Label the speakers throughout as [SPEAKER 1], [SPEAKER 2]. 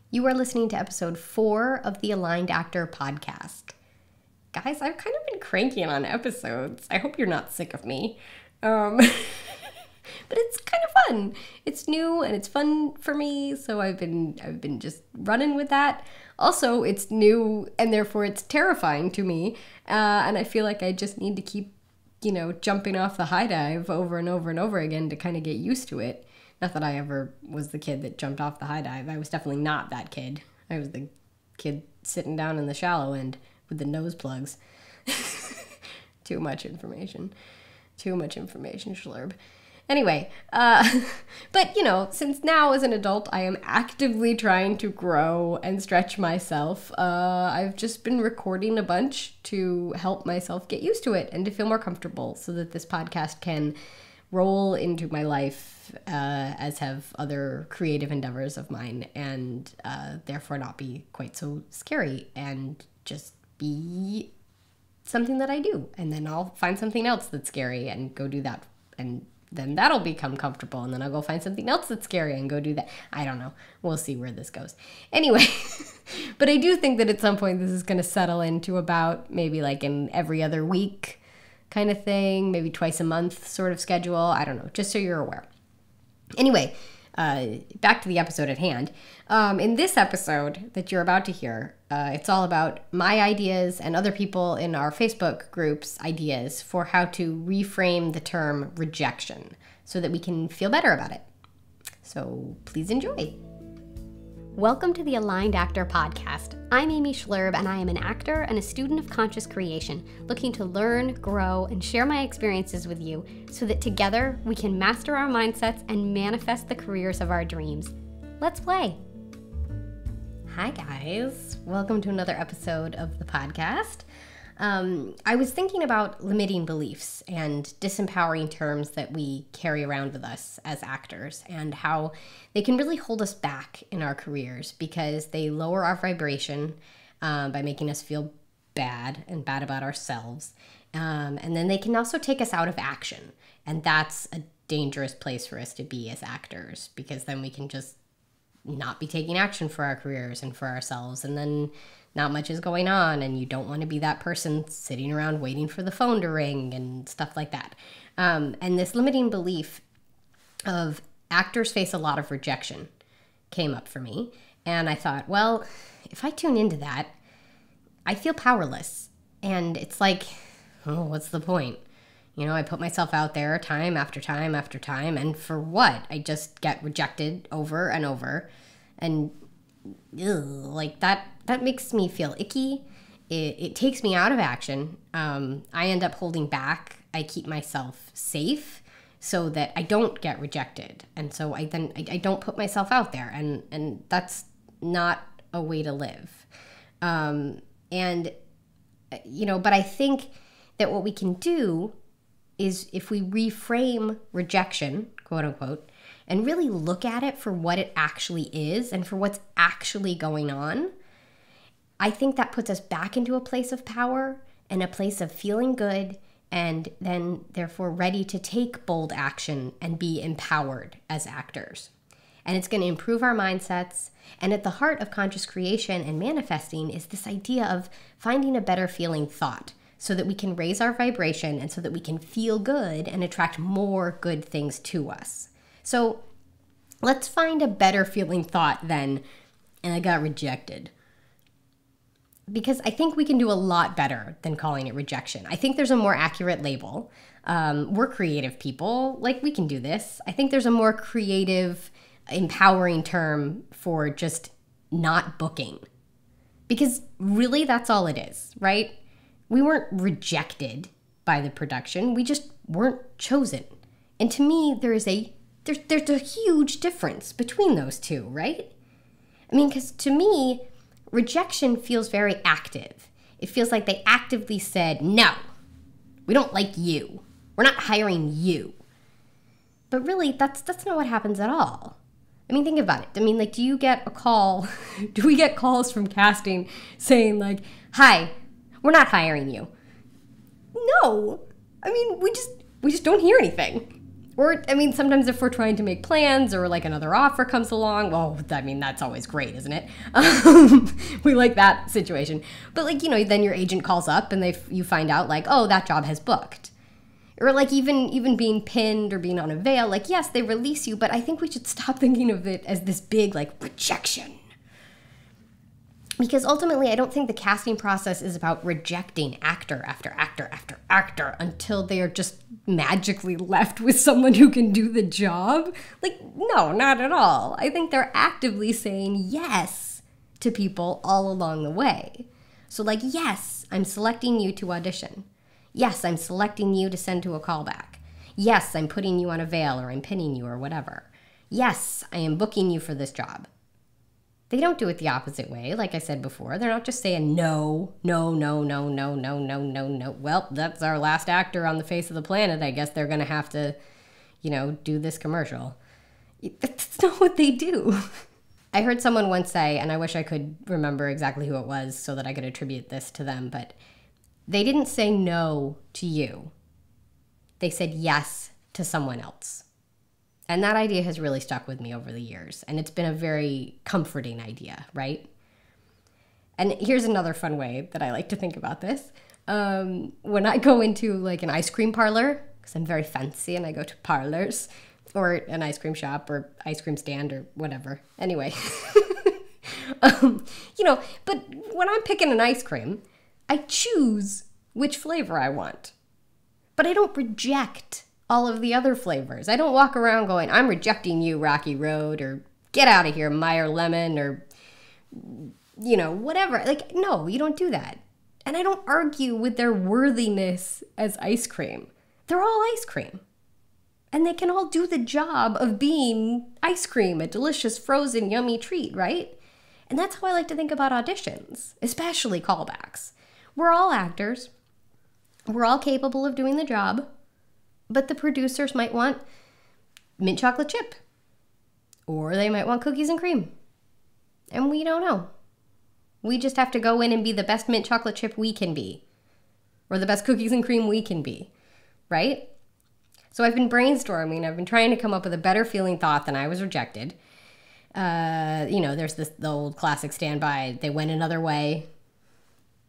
[SPEAKER 1] You are listening to episode 4 of the Aligned Actor podcast. Guys, I've kind of been cranky on episodes. I hope you're not sick of me. But it's kind of fun. It's new and it's fun for me, so I've been just running with that. Also, it's new and therefore it's terrifying to me, and I feel like I just need to keep, jumping off the high dive over and over and over again to kind of get used to it. Not that I ever was the kid that jumped off the high dive. I was definitely not that kid. I was the kid sitting down in the shallow end with the nose plugs. Too much information, Schlurb. Anyway, but since now as an adult I am actively trying to grow and stretch myself, I've just been recording a bunch to help myself get used to it and to feel more comfortable so that this podcast can roll into my life as have other creative endeavors of mine, and therefore not be quite so scary and just be something that I do. And then I'll find something else that's scary and go do that, and then that'll become comfortable, and then I'll go find something else that's scary and go do that. I don't know. We'll see where this goes. Anyway, but I do think that at some point this is going to settle into about maybe like an every other week kind of thing, maybe twice a month sort of schedule. I don't know, just so you're aware. Anyway, back to the episode at hand. In this episode that you're about to hear, it's all about my ideas and other people in our Facebook group's ideas for how to reframe the term rejection so that we can feel better about it. So please enjoy. Welcome to the Aligned Actor podcast. I'm Amy Schlurb, and I am an actor and a student of conscious creation, looking to learn, grow, and share my experiences with you so that together we can master our mindsets and manifest the careers of our dreams. Let's play. Hi guys, welcome to another episode of the podcast. I was thinking about limiting beliefs and disempowering terms that we carry around with us as actors, and how they can really hold us back in our careers because they lower our vibration by making us feel bad about ourselves. And then they can also take us out of action. And that's a dangerous place for us to be as actors, because then we can just not be taking action for our careers and for ourselves, and then not much is going on, and you don't want to be that person sitting around waiting for the phone to ring and stuff like that. And this limiting belief of actors face a lot of rejection came up for me, and I thought, well, if I tune into that, I feel powerless, and it's like, oh, what's the point? I put myself out there time after time after time, and for what? I just get rejected over and over, and like that makes me feel icky. It takes me out of action. I end up holding back. I keep myself safe so that I don't get rejected, and so I don't put myself out there, and that's not a way to live. But I think that what we can do is, if we reframe rejection, quote unquote, and really look at it for what it actually is and for what's actually going on, I think that puts us back into a place of power and a place of feeling good, and then therefore ready to take bold action and be empowered as actors. And it's going to improve our mindsets. And at the heart of conscious creation and manifesting is this idea of finding a better feeling thought, so that we can raise our vibration and so that we can feel good and attract more good things to us. So let's find a better feeling thought than, and I got rejected. Because I think we can do a lot better than calling it rejection. I think there's a more accurate label. We're creative people, like we can do this. I think there's a more creative, empowering term for just not booking. Because really that's all it is, right? We weren't rejected by the production. We just weren't chosen. And to me, there's a huge difference between those two, right? I mean, because to me, rejection feels very active. It feels like they actively said, no, we don't like you. We're not hiring you. But really, that's not what happens at all. I mean, think about it. I mean, like, do you get a call? Do we get calls from casting saying like, hi, we're not hiring you? No. I mean, we just don't hear anything. Or, I mean, sometimes if we're trying to make plans or like another offer comes along, well, I mean, that's always great, isn't it? We like that situation. But like, you know, then your agent calls up and you find out like, oh, that job has booked. Or like even being pinned or being on a veil, like, yes, they release you, but I think we should stop thinking of it as this big like rejection. Because ultimately, I don't think the casting process is about rejecting actor after actor after actor until they are just magically left with someone who can do the job. Like, no, not at all. I think they're actively saying yes to people all along the way. So like, yes, I'm selecting you to audition. Yes, I'm selecting you to send to a callback. Yes, I'm putting you on a veil or I'm pinning you or whatever. Yes, I am booking you for this job. They don't do it the opposite way, like I said before. They're not just saying no, no, no, no, no, no, no, no, no. Well, that's our last actor on the face of the planet. I guess they're going to have to, you know, do this commercial. That's not what they do. I heard someone once say, and I wish I could remember exactly who it was so that I could attribute this to them, but they didn't say no to you. They said yes to someone else. And that idea has really stuck with me over the years. And it's been a very comforting idea, right? And here's another fun way that I like to think about this. When I go into like an ice cream parlor, because I'm very fancy and I go to parlors, or an ice cream shop or ice cream stand or whatever. Anyway, you know, but when I'm picking an ice cream, I choose which flavor I want. But I don't reject all of the other flavors. I don't walk around going, I'm rejecting you, Rocky Road, or get out of here, Meyer Lemon, or, you know, whatever. Like, no, you don't do that. And I don't argue with their worthiness as ice cream. They're all ice cream. And they can all do the job of being ice cream, a delicious, frozen, yummy treat, right? And that's how I like to think about auditions, especially callbacks. We're all actors. We're all capable of doing the job. But the producers might want mint chocolate chip. Or they might want cookies and cream. And we don't know. We just have to go in and be the best mint chocolate chip we can be. Or the best cookies and cream we can be. Right? So I've been brainstorming. I've been trying to come up with a better feeling thought than I was rejected. You know, there's the old classic standby. They went another way.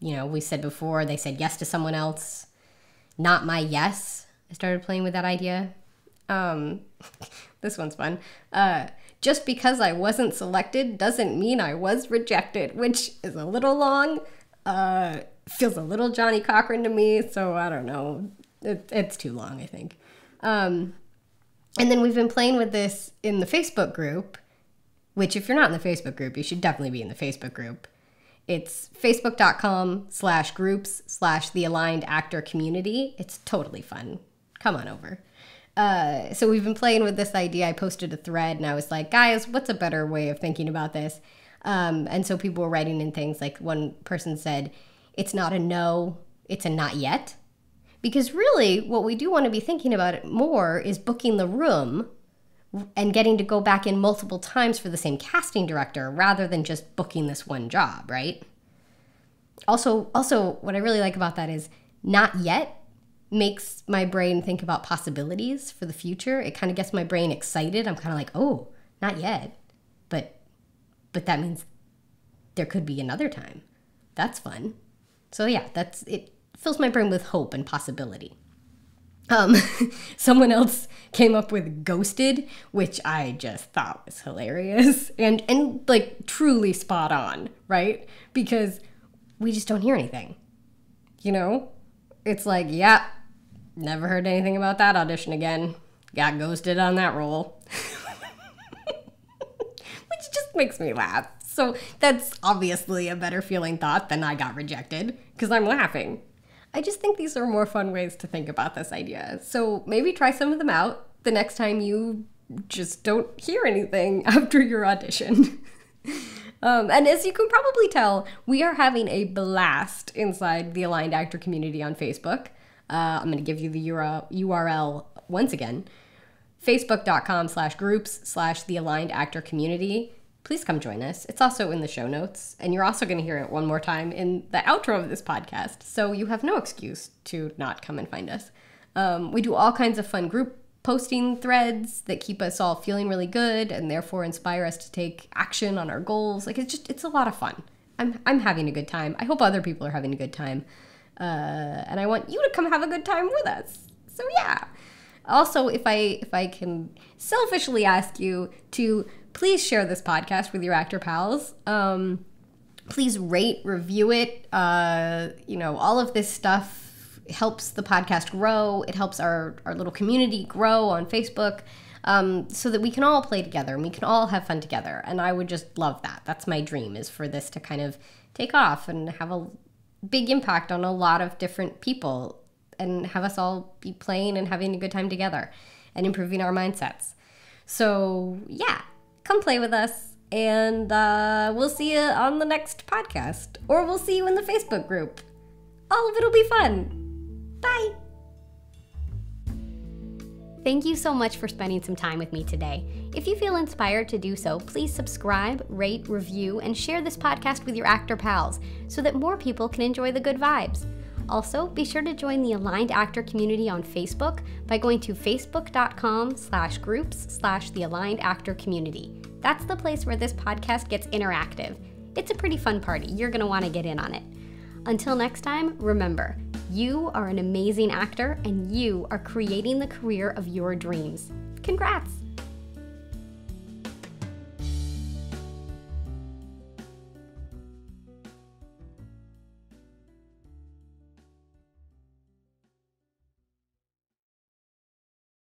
[SPEAKER 1] You know, we said before, they said yes to someone else. Not my yes. I started playing with that idea. This one's fun. Just because I wasn't selected doesn't mean I was rejected, which is a little long. Feels a little Johnny Cochran to me, so I don't know. It's too long, I think. And then we've been playing with this in the Facebook group, which if you're not in the Facebook group, you should definitely be in the Facebook group. It's facebook.com/groups/thealignedactorcommunity. It's totally fun. Come on over. So we've been playing with this idea. I posted a thread and I was like, guys, what's a better way of thinking about this? And so people were writing in things like one person said, it's not a no, it's a not yet. Because really what we do want to be thinking about it more is booking the room and getting to go back in multiple times for the same casting director rather than just booking this one job, right? Also, what I really like about that is not yet makes my brain think about possibilities for the future. It kind of gets my brain excited. I'm kind of like, oh, not yet. But that means there could be another time. That's fun. So yeah, it fills my brain with hope and possibility. Someone else came up with ghosted, which I just thought was hilarious and like truly spot on, right? Because we just don't hear anything, you know? It's like, yeah, never heard anything about that audition again. Got ghosted on that role. Which just makes me laugh. So that's obviously a better feeling thought than I got rejected because I'm laughing. I just think these are more fun ways to think about this idea. So maybe try some of them out the next time you just don't hear anything after your audition. And as you can probably tell, we are having a blast inside the Aligned Actor community on Facebook. I'm going to give you the URL once again. Facebook.com/groups/thealignedactorcommunity. Please come join us. It's also in the show notes, and you're also going to hear it one more time in the outro of this podcast, so you have no excuse to not come and find us. We do all kinds of fun group posting threads that keep us all feeling really good and therefore inspire us to take action on our goals. Like, it's a lot of fun. I'm having a good time. I hope other people are having a good time. And I want you to come have a good time with us. So yeah. Also, if I can selfishly ask you to please share this podcast with your actor pals. Please rate, review it. All of this stuff helps the podcast grow. It helps our little community grow on Facebook, so that we can all play together and we can all have fun together. And I would just love that. That's my dream, is for this to kind of take off and have a big impact on a lot of different people and have us all be playing and having a good time together and improving our mindsets. So yeah, come play with us. And we'll see you on the next podcast. Or we'll see you in the Facebook group. All of it'll be fun. Bye. Thank you so much for spending some time with me today. If you feel inspired to do so, please subscribe, rate, review, and share this podcast with your actor pals so that more people can enjoy the good vibes. Also, be sure to join the Aligned Actor community on Facebook by going to facebook.com/groups/the Aligned Actor community. That's the place where this podcast gets interactive. It's a pretty fun party. You're going to want to get in on it. Until next time, remember, you are an amazing actor and you are creating the career of your dreams. Congrats!